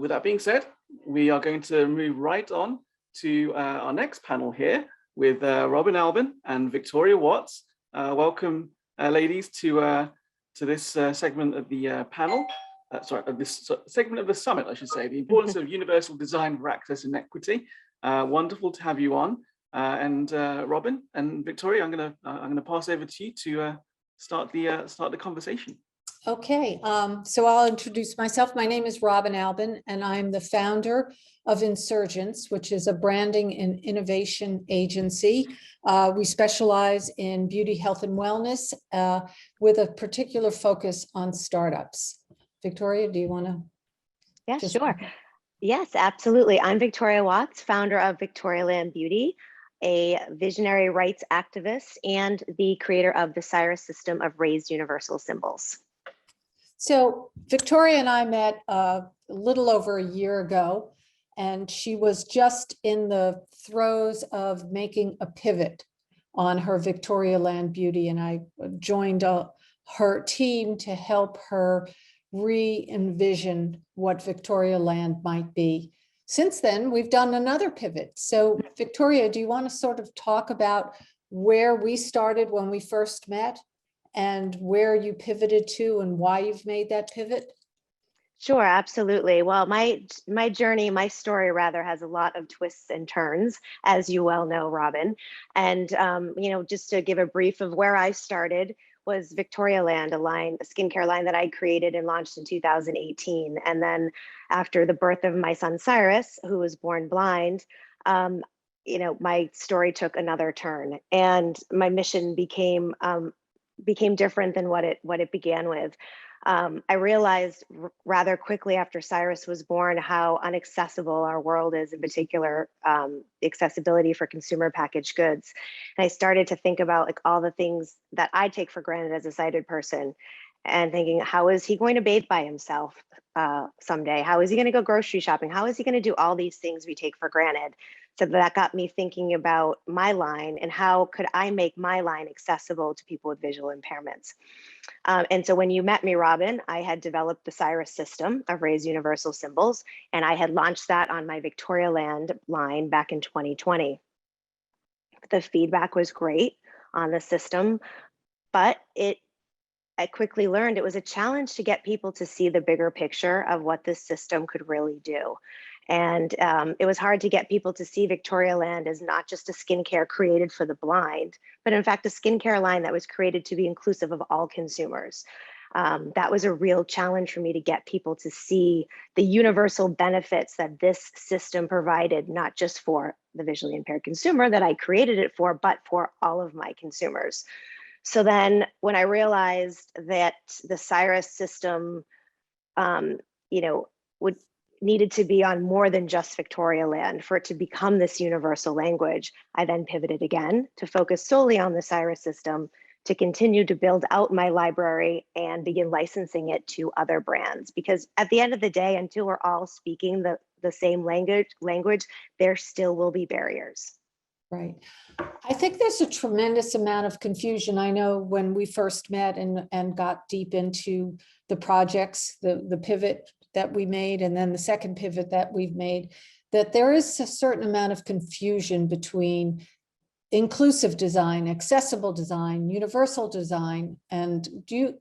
with that being said, we are going to move right on to our next panel here with Robin Albin and Victoria Watts. Welcome, ladies, to this segment of the panel. This segment of the summit, I should say, the importance of universal design for access and equity. Wonderful to have you on. And Robin and Victoria, I'm gonna pass over to you to start the conversation. Okay, so I'll introduce myself. My name is Robin Albin, and I'm the founder of Insurgence, which is a branding and innovation agency. We specialize in beauty, health, and wellness with a particular focus on startups. Victoria, do you want to? Yeah, sure. Yes, absolutely. I'm Victoria Watts, founder of Victorialand Beauty, a visionary rights activist, and the creator of the Cyrus system of raised universal symbols. So Victoria and I met a little over a year ago, and she was just in the throes of making a pivot on her Victorialand Beauty, and I joined her team to help her re-envision what Victorialand might be. Since then, we've done another pivot. So Victoria, do you want to sort of talk about where we started when we first met and where you pivoted to and why you've made that pivot? Sure, absolutely. Well, my journey, my story rather, has a lot of twists and turns, as you well know, Robin. And just to give a brief of where I started was Victorialand, a skincare line that I created and launched in 2018. And then after the birth of my son Cyrus, who was born blind, my story took another turn, and my mission became different than what it began with. I realized rather quickly after Cyrus was born how inaccessible our world is, in particular, accessibility for consumer packaged goods. And I started to think about like all the things that I take for granted as a sighted person, and thinking, how is he going to bathe by himself someday? How is he going to go grocery shopping? How is he going to do all these things we take for granted? So that got me thinking about my line and how could I make my line accessible to people with visual impairments. And so when you met me, Robin, I had developed the Cyrus system of raised universal symbols, and I had launched that on my Victorialand line back in 2020. The feedback was great on the system, but I quickly learned it was a challenge to get people to see the bigger picture of what this system could really do. And it was hard to get people to see Victorialand as not just a skincare created for the blind, but in fact, a skincare line that was created to be inclusive of all consumers. That was a real challenge for me to get people to see the universal benefits that this system provided, not just for the visually impaired consumer that I created it for, but for all of my consumers. So then when I realized that the Cyrus system, needed to be on more than just Victorialand for it to become this universal language, I then pivoted again to focus solely on the Cyrus system, to continue to build out my library and begin licensing it to other brands. Because at the end of the day, until we're all speaking the same language, there still will be barriers. Right. I think there's a tremendous amount of confusion. I know when we first met and got deep into the projects, the pivot that we made, and then the second pivot that we've made, that there is a certain amount of confusion between inclusive design, accessible design, universal design. And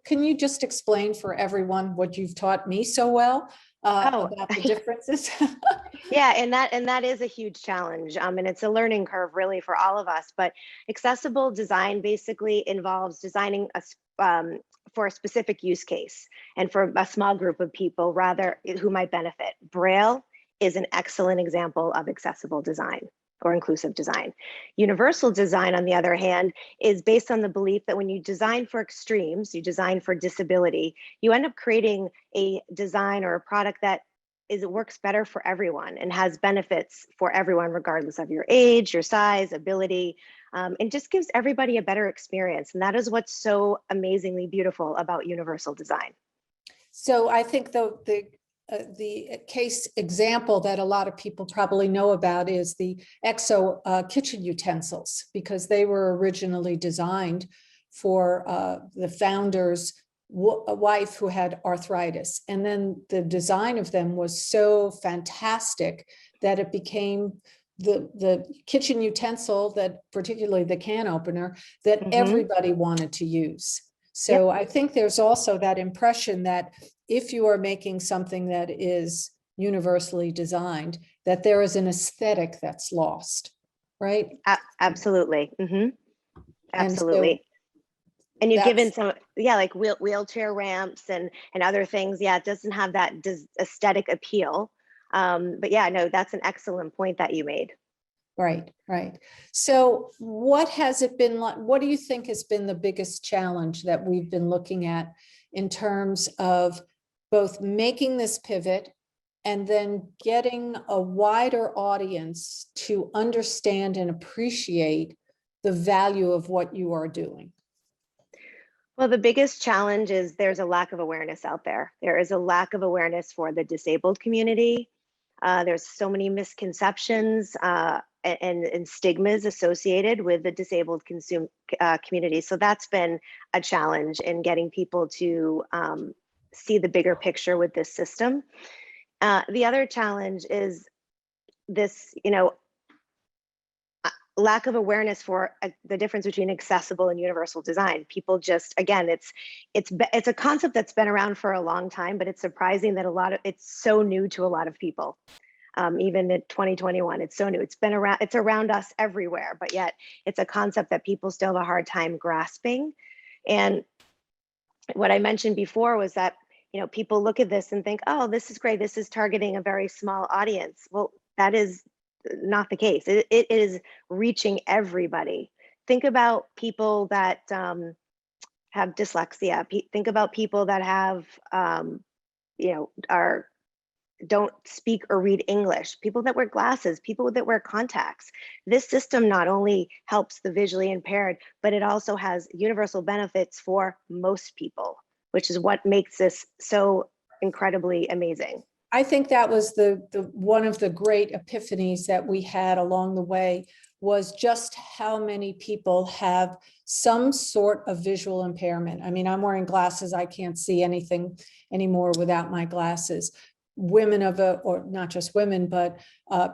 can you just explain for everyone what you've taught me so well about the differences? Yeah, and that is a huge challenge, and it's a learning curve really for all of us. But accessible design basically involves designing for a specific use case and for a small group of people rather who might benefit. Braille is an excellent example of accessible design or inclusive design. Universal design, on the other hand, is based on the belief that when you design for extremes, you design for disability, you end up creating a design or a product that works better for everyone and has benefits for everyone, regardless of your age, your size, ability, and just gives everybody a better experience. And that is what's so amazingly beautiful about universal design. So I think the case example that a lot of people probably know about is the EXO kitchen utensils, because they were originally designed for the founders a wife who had arthritis. And then the design of them was so fantastic that it became the kitchen utensil, that particularly the can opener, that everybody wanted to use. So I think there's also that impression that if you are making something that is universally designed, that there is an aesthetic that's lost, right? Absolutely. Absolutely. And you've given some, like wheelchair ramps and other things. Yeah, it doesn't have that aesthetic appeal. But yeah, no, that's an excellent point that you made. Right, right. So what has it been like? What do you think has been the biggest challenge that we've been looking at in terms of both making this pivot and then getting a wider audience to understand and appreciate the value of what you are doing? Well, the biggest challenge is there's a lack of awareness out there. There is a lack of awareness for the disabled community. There's so many misconceptions and stigmas associated with the disabled community. So that's been a challenge in getting people to see the bigger picture with this system. The other challenge is this, lack of awareness for the difference between accessible and universal design. People just, again, it's a concept that's been around for a long time, but it's surprising that it's so new to a lot of people. Even in 2021, it's so new. It's around us everywhere, but yet it's a concept that people still have a hard time grasping. And what I mentioned before was that, people look at this and think, oh, this is great. This is targeting a very small audience. Well, that is not the case. It is reaching everybody. Think about people that have dyslexia. Think about people that have, don't speak or read English, people that wear glasses, people that wear contacts. This system not only helps the visually impaired, but it also has universal benefits for most people, which is what makes this so incredibly amazing. I think that was the one of the great epiphanies that we had along the way, was just how many people have some sort of visual impairment. I mean, I'm wearing glasses. I can't see anything anymore without my glasses. Women or not just women, but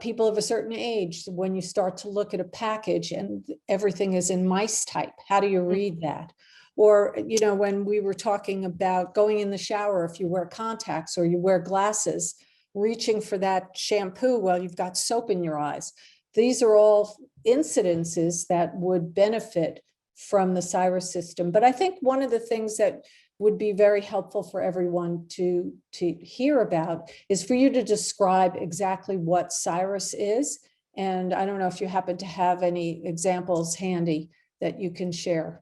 people of a certain age, when you start to look at a package and everything is in mice type, how do you read that? Or, when we were talking about going in the shower, if you wear contacts or you wear glasses, reaching for that shampoo while you've got soap in your eyes. These are all incidences that would benefit from the Cyrus system. But I think one of the things that would be very helpful for everyone to hear about is for you to describe exactly what Cyrus is. And I don't know if you happen to have any examples handy that you can share.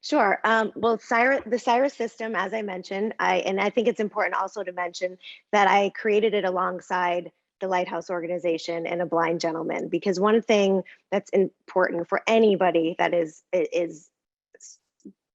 Sure. Well, the Cyrus system, as I mentioned, I think it's important also to mention that I created it alongside the Lighthouse organization and a blind gentleman, because one thing that's important for anybody that is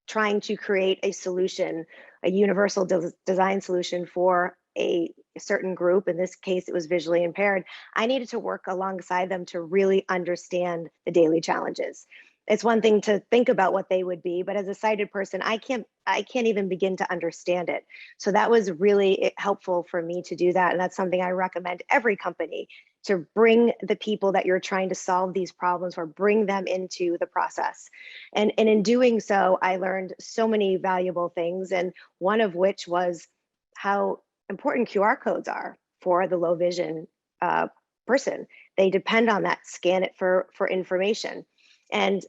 trying to create a solution, a universal design solution for a certain group, in this case, it was visually impaired, I needed to work alongside them to really understand the daily challenges. It's one thing to think about what they would be, but as a sighted person, I can't even begin to understand it. So that was really helpful for me to do that. And that's something I recommend every company, to bring the people that you're trying to solve these problems for, bring them into the process. And in doing so, I learned so many valuable things. And one of which was how important QR codes are for the low vision person. They depend on that, scan it for information. And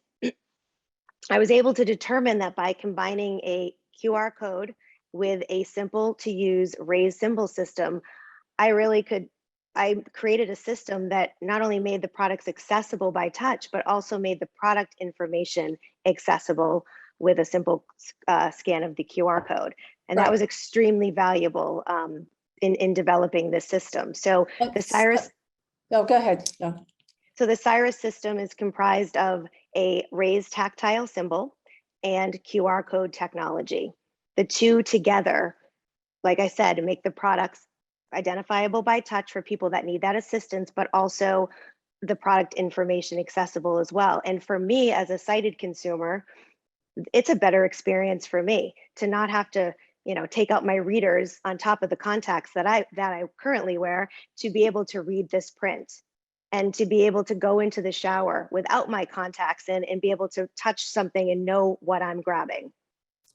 I was able to determine that by combining a QR code with a simple to use raised symbol system, I created a system that not only made the products accessible by touch, but also made the product information accessible with a simple scan of the QR code. And that was extremely valuable in developing this system. So the Cyrus. Oh, go ahead. No. So the Cyrus system is comprised of a raised tactile symbol and QR code technology. The two together, like I said, make the products identifiable by touch for people that need that assistance, but also the product information accessible as well. And for me as a sighted consumer, it's a better experience for me to not have to, take out my readers on top of the contacts that I currently wear, to be able to read this print and to be able to go into the shower without my contacts in and be able to touch something and know what I'm grabbing.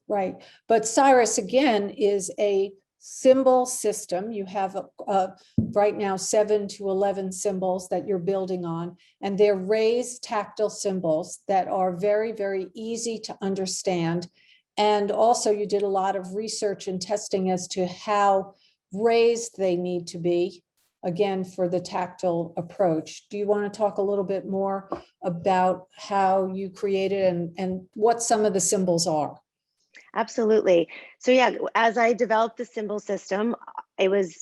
Right. But Cyrus, again, is a symbol system. You have right now 7 to 11 symbols that you're building on, and they're raised tactile symbols that are very, very easy to understand. And also you did a lot of research and testing as to how raised they need to be, again, for the tactile approach. Do you want to talk a little bit more about how you created and what some of the symbols are? Absolutely. So yeah, as I developed the symbol system, it was,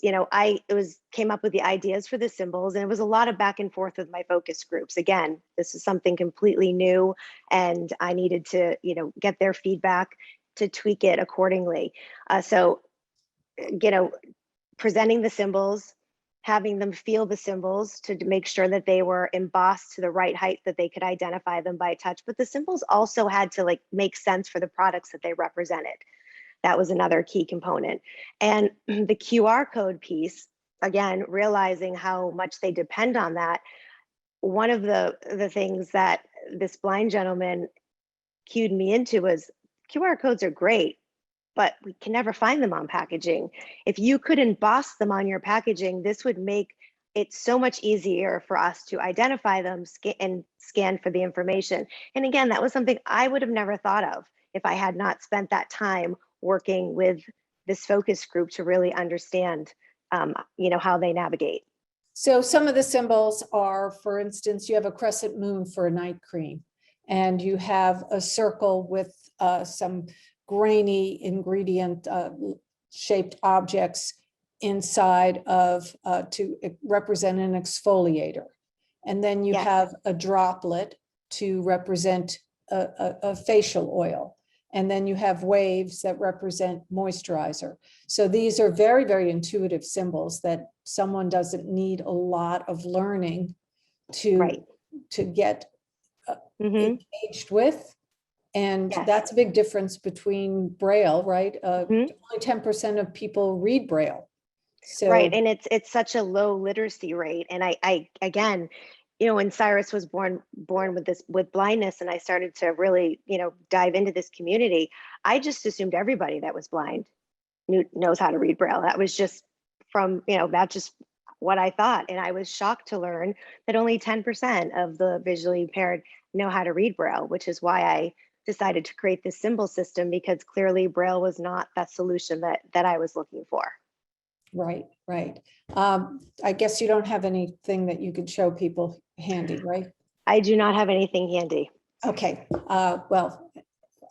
came up with the ideas for the symbols, and it was a lot of back and forth with my focus groups. Again, this is something completely new, and I needed to, get their feedback to tweak it accordingly. So, presenting the symbols, having them feel the symbols to make sure that they were embossed to the right height, that they could identify them by touch. But the symbols also had to make sense for the products that they represented. That was another key component. And the QR code piece, again, realizing how much they depend on that. One of the things that this blind gentleman cued me into was, QR codes are great, but we can never find them on packaging. If you could emboss them on your packaging, this would make it so much easier for us to identify them and scan for the information. And again, that was something I would have never thought of if I had not spent that time working with this focus group to really understand, how they navigate. So some of the symbols are, for instance, you have a crescent moon for a night cream, and you have a circle with some grainy ingredient shaped objects inside of to represent an exfoliator. And then you have a droplet to represent a facial oil. And then you have waves that represent moisturizer. So these are very, very intuitive symbols that someone doesn't need a lot of learning to get engaged with. And that's a big difference between Braille, right? Only 10% of people read Braille. So, right, and it's such a low literacy rate. And I again, when Cyrus was born with blindness, and I started to really, dive into this community, I just assumed everybody that was blind knows how to read Braille. That was just from, that's just what I thought. And I was shocked to learn that only 10% of the visually impaired know how to read Braille, which is why I decided to create this symbol system, because clearly Braille was not that solution that I was looking for. Right. I guess you don't have anything that you could show people handy, right? I do not have anything handy. Okay. Well,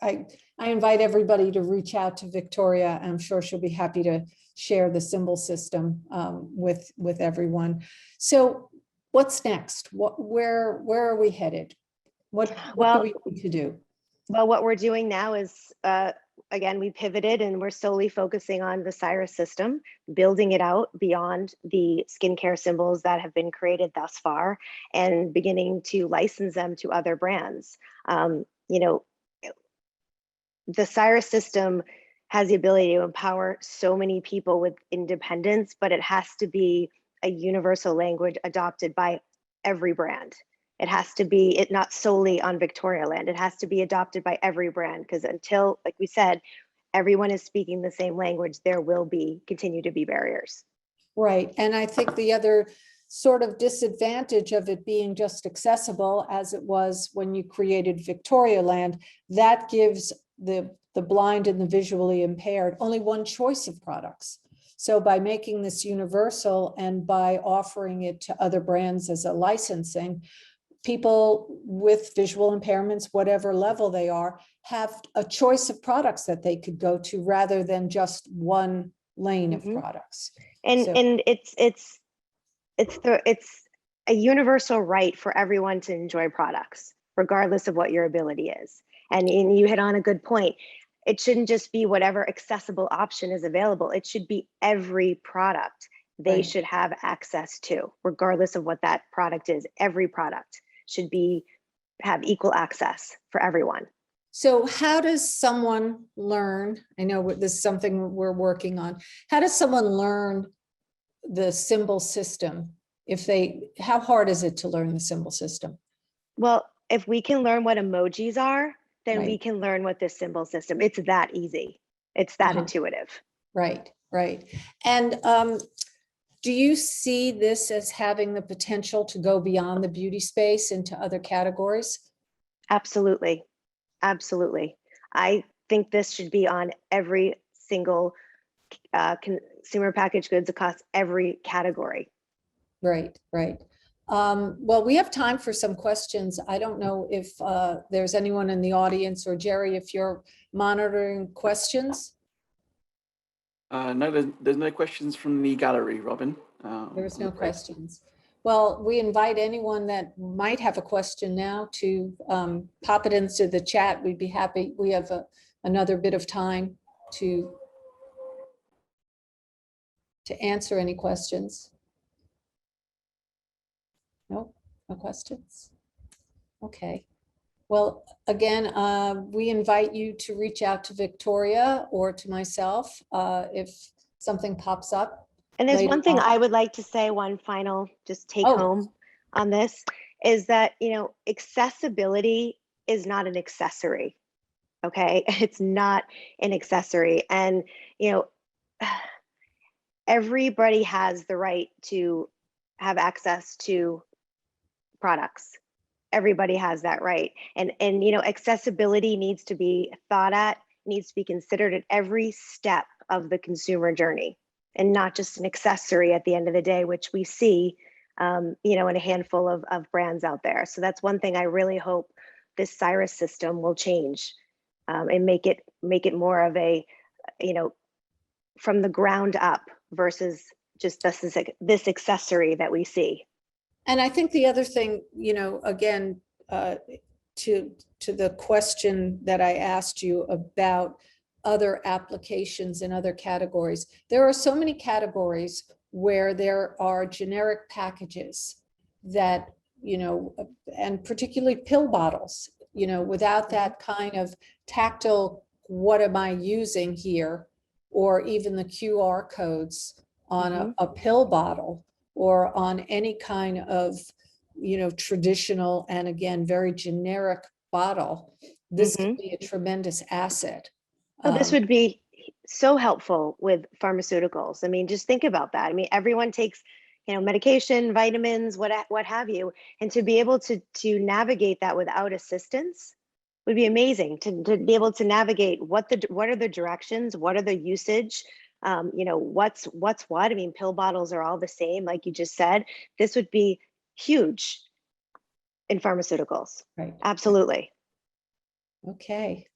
I invite everybody to reach out to Victoria. I'm sure she'll be happy to share the symbol system with everyone. So what's next? Where are we headed? What do we need to do? Well, what we're doing now is, again, we pivoted and we're solely focusing on the Cyrus system, building it out beyond the skincare symbols that have been created thus far, and beginning to license them to other brands. The Cyrus system has the ability to empower so many people with independence, but it has to be a universal language adopted by every brand. It has to be not solely on Victoria Land. It has to be adopted by every brand, because until, like we said, everyone is speaking the same language, there will continue to be barriers. Right. And I think the other sort of disadvantage of it being just accessible, as it was when you created Victoria Land, that gives the blind and the visually impaired only one choice of products. So by making this universal and by offering it to other brands as a licensing, people with visual impairments, whatever level they are, have a choice of products that they could go to rather than just one lane of products. And it's a universal right for everyone to enjoy products, regardless of what your ability is. And you hit on a good point. It shouldn't just be whatever accessible option is available. It should be every product they should have access to, regardless of what that product is. Every product should have equal access for everyone. So how does someone learn? I know this is something we're working on. How does someone learn the symbol system? How hard is it to learn the symbol system? Well, if we can learn what emojis are, then we Right. can learn what this symbol system. It's that easy. It's that intuitive. Right, right. And do you see this as having the potential to go beyond the beauty space into other categories? Absolutely. Absolutely. I think this should be on every single consumer packaged goods across every category. Right, right. Well, we have time for some questions. I don't know if there's anyone in the audience, or Jerry, if you're monitoring questions. No, there's no questions from the gallery, Robin. There's no questions. Well, we invite anyone that might have a question now to pop it into the chat. We'd be happy. We have another bit of time to answer any questions. No, no questions. Okay. Well, again, we invite you to reach out to Victoria or to myself if something pops up. And there's one thing on. I would like to say, one final just take home on this, is that, accessibility is not an accessory. Okay. It's not an accessory. And, everybody has the right to have access to products. Everybody has that right. And accessibility needs to be thought at, needs to be considered at every step of the consumer journey, and not just an accessory at the end of the day, which we see, in a handful of brands out there. So that's one thing I really hope this Cyrus system will change, and make it more of a, from the ground up versus just this accessory that we see. And I think the other thing, again, to the question that I asked you about other applications in other categories, there are so many categories where there are generic packages that, and particularly pill bottles, without that kind of tactile, what am I using here, or even the QR codes on a pill bottle, or on any kind of, traditional and, again, very generic bottle, this could be a tremendous asset. Oh, this would be so helpful with pharmaceuticals. I mean, just think about that. I mean, everyone takes, medication, vitamins, what have you, and to be able to navigate that without assistance would be amazing. To be able to navigate what are the directions, what are the usage, what's what. I mean, pill bottles are all the same, like you just said. This would be huge in pharmaceuticals. Right. Absolutely. Okay.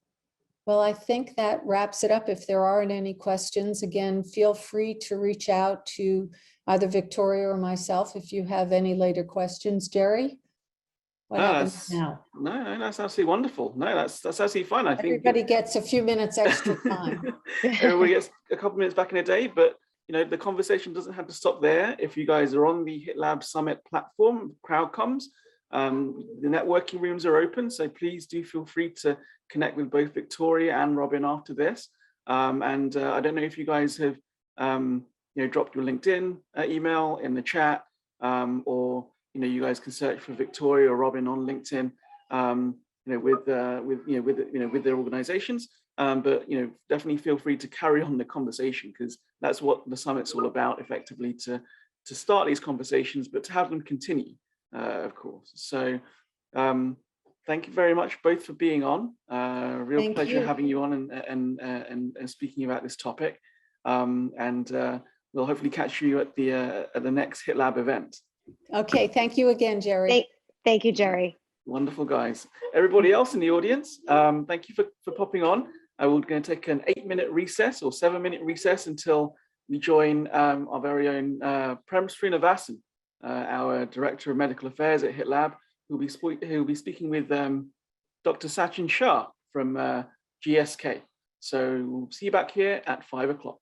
Well, I think that wraps it up. If there aren't any questions, again, feel free to reach out to either Victoria or myself if you have any later questions. Jerry, what happens now? No, that's absolutely wonderful. No, that's absolutely fine. I think everybody gets a few minutes extra time. Everybody gets a couple minutes back in a day, but the conversation doesn't have to stop there. If you guys are on the HITLAB Summit platform, crowd comes. The networking rooms are open, so please do feel free to connect with both Victoria and Robin after this. And I don't know if you guys have dropped your LinkedIn email in the chat, or you guys can search for Victoria or Robin on LinkedIn, with their organizations. But definitely feel free to carry on the conversation, because that's what the summit's all about, effectively, to start these conversations, but to have them continue. Of course. So thank you very much both for being on. Real pleasure having you on and speaking about this topic. And we'll hopefully catch you at the next HITLAB event. Okay, thank you again, Jerry. Thank you, Jerry. Wonderful, guys. Everybody else in the audience, thank you for popping on. We're going to take an 8-minute recess or 7-minute recess until we join our very own Prem Srinivasan, our Director of Medical Affairs at HITLAB, who'll be speaking with Dr. Sachin Shah from GSK. So we'll see you back here at 5 o'clock.